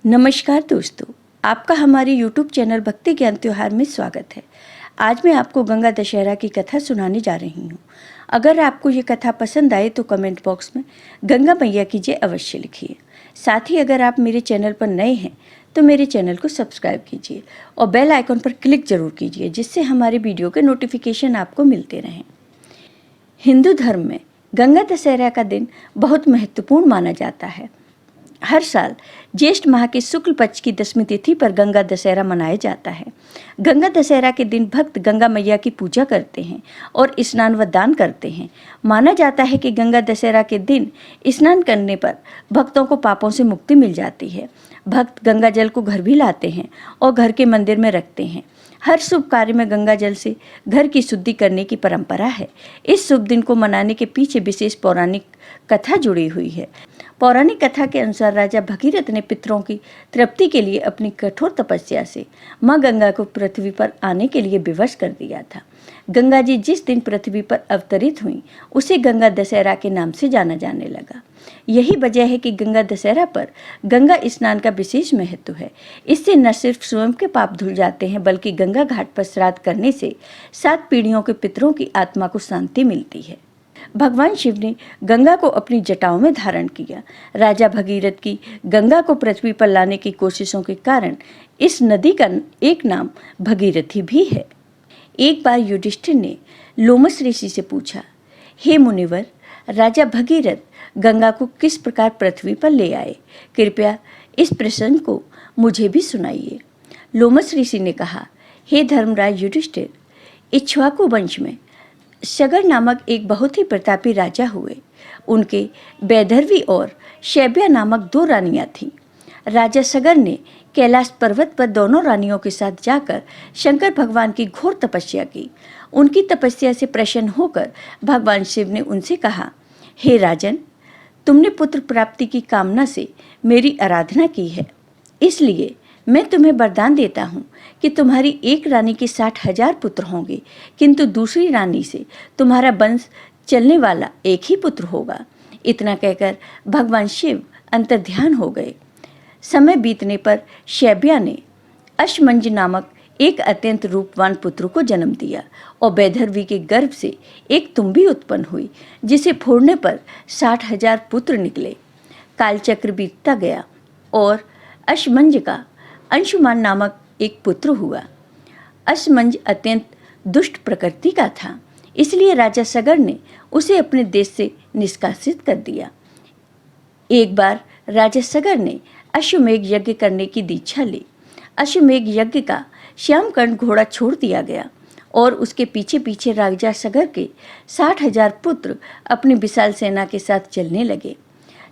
नमस्कार दोस्तों, आपका हमारे YouTube चैनल भक्ति ज्ञान त्योहार में स्वागत है। आज मैं आपको गंगा दशहरा की कथा सुनाने जा रही हूँ। अगर आपको ये कथा पसंद आए तो कमेंट बॉक्स में गंगा मैया की जय अवश्य लिखिए। साथ ही अगर आप मेरे चैनल पर नए हैं तो मेरे चैनल को सब्सक्राइब कीजिए और बेल आइकॉन पर क्लिक जरूर कीजिए, जिससे हमारे वीडियो के नोटिफिकेशन आपको मिलते रहें। हिंदू धर्म में गंगा दशहरा का दिन बहुत महत्वपूर्ण माना जाता है। हर साल ज्येष्ठ माह के शुक्ल पक्ष की 10वीं तिथि पर गंगा दशहरा मनाया जाता है। गंगा दशहरा के दिन भक्त गंगा मैया की पूजा करते हैं और स्नान व दान करते हैं। माना जाता है कि गंगा दशहरा के दिन स्नान करने पर भक्तों को पापों से मुक्ति मिल जाती है। भक्त गंगा जल को घर भी लाते हैं और घर के मंदिर में रखते हैं। हर शुभ कार्य में गंगा जल से घर की शुद्धि करने की परंपरा है। इस शुभ दिन को मनाने के पीछे विशेष पौराणिक कथा जुड़ी हुई है। पौराणिक कथा के अनुसार राजा भगीरथ ने पितरों की तृप्ति के लिए अपनी कठोर तपस्या से मां गंगा को पृथ्वी पर आने के लिए विवश कर दिया था। गंगा जी जिस दिन पृथ्वी पर अवतरित हुई उसे गंगा दशहरा के नाम से जाना जाने लगा। यही वजह है कि गंगा दशहरा पर गंगा स्नान का विशेष महत्व है। इससे न सिर्फ स्वयं के पाप धुल जाते हैं, बल्कि गंगा घाट पर श्राद्ध करने से 7 पीढ़ियों के पितरों की आत्मा को शांति मिलती है। भगवान शिव ने गंगा को अपनी जटाओं में धारण किया। राजा भगीरथ की गंगा को पृथ्वी पर लाने की कोशिशों के कारण इस नदी का एक नाम भगीरथी भी है। एक बार युधिष्ठिर ने लोमस ऋषि से पूछा, हे मुनिवर, राजा भगीरथ गंगा को किस प्रकार पृथ्वी पर ले आए? कृपया इस प्रसंग को मुझे भी सुनाइए। लोमस ऋषि ने कहा, हे धर्मराज युधिष्ठिर, इक्ष्वाकु वंश में सगर नामक एक बहुत ही प्रतापी राजा हुए। उनके वैदर्भी और शैब्या नामक 2 रानियां थीं। राजा सगर ने कैलाश पर्वत पर दोनों रानियों के साथ जाकर शंकर भगवान की घोर तपस्या की। उनकी तपस्या से प्रसन्न होकर भगवान शिव ने उनसे कहा, हे राजन, तुमने पुत्र प्राप्ति की कामना से मेरी आराधना की है, इसलिए मैं तुम्हें वरदान देता हूँ कि तुम्हारी एक रानी के 60,000 पुत्र होंगे, किंतु दूसरी रानी से तुम्हारा वंश चलने वाला एक ही पुत्र होगा। इतना कहकर भगवान शिव अंतर्ध्यान हो गए। समय बीतने पर शैब्या ने अश्मंज नामक एक अत्यंत रूपवान पुत्र को जन्म दिया और वैदर्भी के गर्भ से एक तुम्बी उत्पन्न हुई, जिसे फोड़ने पर 60,000 पुत्र निकले। कालचक्र बीतता गया और अश्मंज का अंशुमान नामक एक पुत्र हुआ। अश्मंज अत्यंत दुष्ट प्रकृति का था, इसलिए राजा सगर ने उसे अपने देश से निष्कासित कर दिया। एक बार राजा सगर ने अश्वमेघ यज्ञ करने की दीक्षा ली। अश्वमेघ यज्ञ का श्यामकर्ण घोड़ा छोड़ दिया गया और उसके पीछे पीछे राजा सगर के 60,000 पुत्र अपनी विशाल सेना के साथ चलने लगे।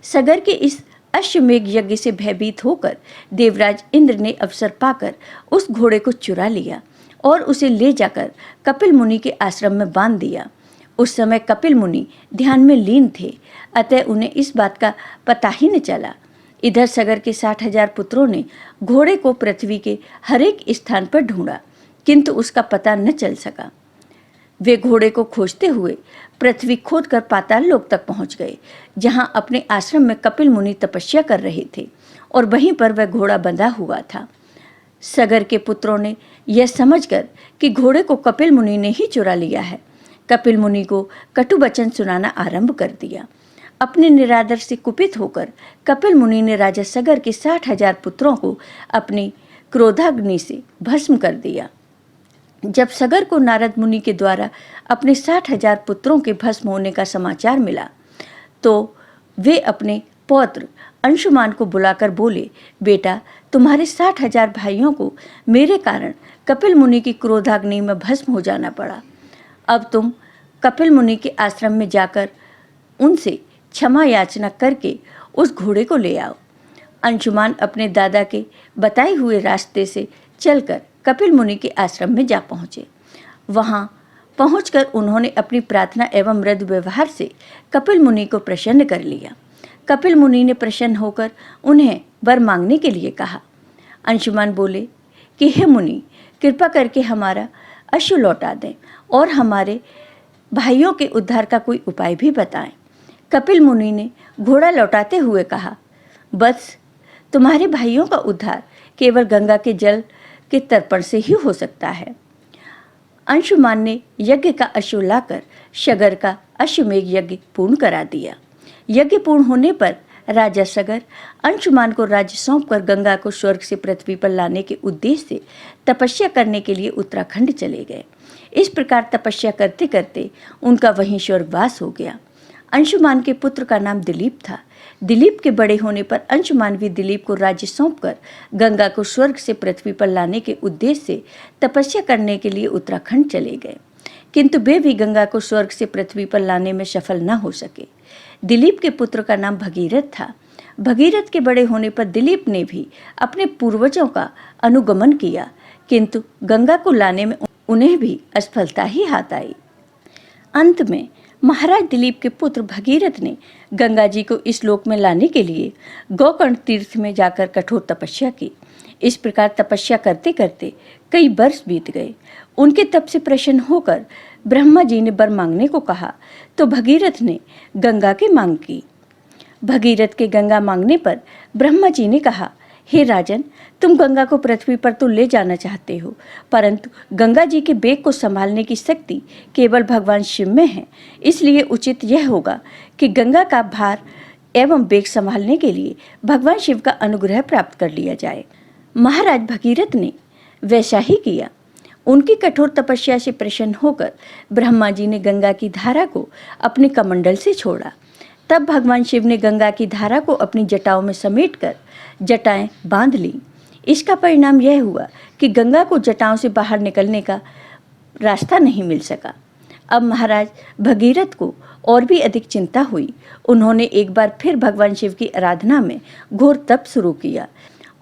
सगर के इस अश्वमेघ यज्ञ से भयभीत होकर देवराज इंद्र ने अवसर पाकर उस घोड़े को चुरा लिया और उसे ले जाकर कपिल मुनि के आश्रम में बांध दिया। उस समय कपिल मुनि ध्यान में लीन थे, अतः उन्हें इस बात का पता ही न चला। इधर सगर के 60,000 पुत्रों ने घोड़े को पृथ्वी के हर एक स्थान पर ढूंढा, किंतु उसका पता न चल सका। वे घोड़े को खोजते हुए पृथ्वी खोदकर पाताल लोक तक पहुंच गए, जहां अपने आश्रम में कपिल मुनि तपस्या कर रहे थे और वहीं पर वह घोड़ा बंधा हुआ था। सगर के पुत्रों ने यह समझकर कि घोड़े को कपिल मुनि ने ही चुरा लिया है, कपिल मुनि को कटु वचन सुनाना आरंभ कर दिया। अपने निरादर से कुपित होकर कपिल मुनि ने राजा सगर के 60,000 पुत्रों को अपनी क्रोधाग्नि से भस्म कर दिया। जब सगर को नारद मुनि के द्वारा अपने 60,000 पुत्रों के भस्म होने का समाचार मिला तो वे अपने पौत्र अंशुमान को बुलाकर बोले, बेटा, तुम्हारे 60,000 भाइयों को मेरे कारण कपिल मुनि की क्रोधाग्नि में भस्म हो जाना पड़ा। अब तुम कपिल मुनि के आश्रम में जाकर उनसे क्षमा याचना करके उस घोड़े को ले आओ। अंशुमान अपने दादा के बताए हुए रास्ते से चलकर कपिल मुनि के आश्रम में जा पहुँचे। वहाँ पहुंचकर उन्होंने अपनी प्रार्थना एवं मृदु व्यवहार से कपिल मुनि को प्रसन्न कर लिया। कपिल मुनि ने प्रसन्न होकर उन्हें वर मांगने के लिए कहा। अंशुमान बोले कि हे मुनि, कृपा करके हमारा अश्व लौटा दें और हमारे भाइयों के उद्धार का कोई उपाय भी बताएं। कपिल मुनि ने घोड़ा लौटाते हुए कहा, बस तुम्हारे भाइयों का उद्धार केवल गंगा के जल के तर्पण से ही हो सकता है। अंशुमान ने यज्ञ का अश्व लाकर सगर का अश्वमेघ यज्ञ पूर्ण करा दिया। यज्ञ पूर्ण होने पर राजा सगर अंशुमान को राज्य सौंपकर गंगा को स्वर्ग से पृथ्वी पर लाने के उद्देश्य से तपस्या करने के लिए उत्तराखंड चले गए। इस प्रकार तपस्या करते करते उनका वहीं स्वर्गवास हो गया। अंशुमान के पुत्र का नाम दिलीप था। दिलीप के बड़े होने पर अंशुमान भी दिलीप को राज्य सौंपकर गंगा को स्वर्ग से पृथ्वी पर लाने के उद्देश्य से तपस्या करने के लिए उत्तराखंड चले गए, किंतु वे भी गंगा को स्वर्ग से पृथ्वी पर लाने में सफल न हो सके। दिलीप के पुत्र का नाम भगीरथ था। भगीरथ के बड़े होने पर दिलीप ने भी अपने पूर्वजों का अनुगमन किया, किंतु गंगा को लाने में उन्हें भी असफलता ही हाथ आई। अंत में महाराज दिलीप के पुत्र भगीरथ ने गंगा जी को इस लोक में लाने के लिए गोकर्ण तीर्थ में जाकर कठोर तपस्या की। इस प्रकार तपस्या करते करते कई वर्ष बीत गए। उनके तप से प्रसन्न होकर ब्रह्मा जी ने वर मांगने को कहा तो भगीरथ ने गंगा की मांग की। भगीरथ के गंगा मांगने पर ब्रह्मा जी ने कहा, हे राजन, तुम गंगा को पृथ्वी पर तो ले जाना चाहते हो, परंतु गंगा जी के बेग को संभालने की शक्ति केवल भगवान शिव में है। इसलिए उचित यह होगा कि गंगा का भार एवं बेग संभालने के लिए भगवान शिव का अनुग्रह प्राप्त कर लिया जाए। महाराज भगीरथ ने वैसा ही किया। उनकी कठोर तपस्या से प्रसन्न होकर ब्रह्मा जी ने गंगा की धारा को अपने कमंडल से छोड़ा। तब भगवान शिव ने गंगा की धारा को अपनी जटाओं में समेटकर जटाएं बांध ली। इसका परिणाम यह हुआ कि गंगा को जटाओं से बाहर निकलने का रास्ता नहीं मिल सका। अब महाराज भगीरथ को और भी अधिक चिंता हुई। उन्होंने एक बार फिर भगवान शिव की आराधना में घोर तप शुरू किया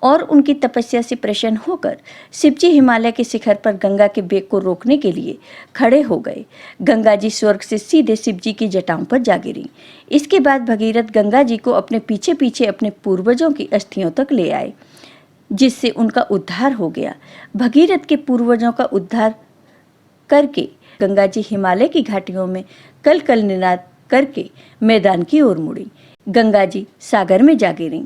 और उनकी तपस्या से प्रसन्न होकर शिवजी हिमालय के शिखर पर गंगा के बेग को रोकने के लिए खड़े हो गए। गंगा जी स्वर्ग से सीधे शिवजी की जटाओं पर जा गिरी। इसके बाद भगीरथ गंगा जी को अपने पीछे पीछे अपने पूर्वजों की अस्थियों तक ले आए, जिससे उनका उद्धार हो गया। भगीरथ के पूर्वजों का उद्धार करके गंगा जी हिमालय की घाटियों में कल कल निनाद करके मैदान की ओर मुड़ी। गंगा जी सागर में जा गिरी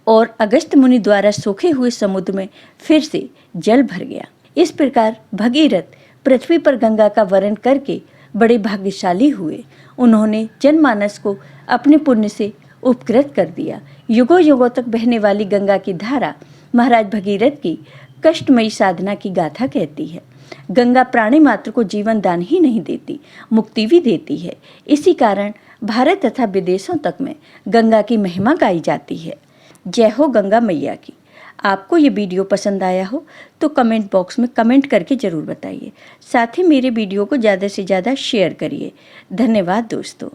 और अगस्त्य मुनि द्वारा सूखे हुए समुद्र में फिर से जल भर गया। इस प्रकार भगीरथ पृथ्वी पर गंगा का वरण करके बड़े भाग्यशाली हुए। उन्होंने जनमानस को अपने पुण्य से उपकृत कर दिया। युगों युगों तक बहने वाली गंगा की धारा महाराज भगीरथ की कष्टमयी साधना की गाथा कहती है। गंगा प्राणी मात्र को जीवन दान ही नहीं देती, मुक्ति भी देती है। इसी कारण भारत तथा विदेशों तक में गंगा की महिमा गाई जाती है। जय हो गंगा मैया की। आपको ये वीडियो पसंद आया हो तो कमेंट बॉक्स में कमेंट करके ज़रूर बताइए। साथ ही मेरे वीडियो को ज़्यादा से ज़्यादा शेयर करिए। धन्यवाद दोस्तों।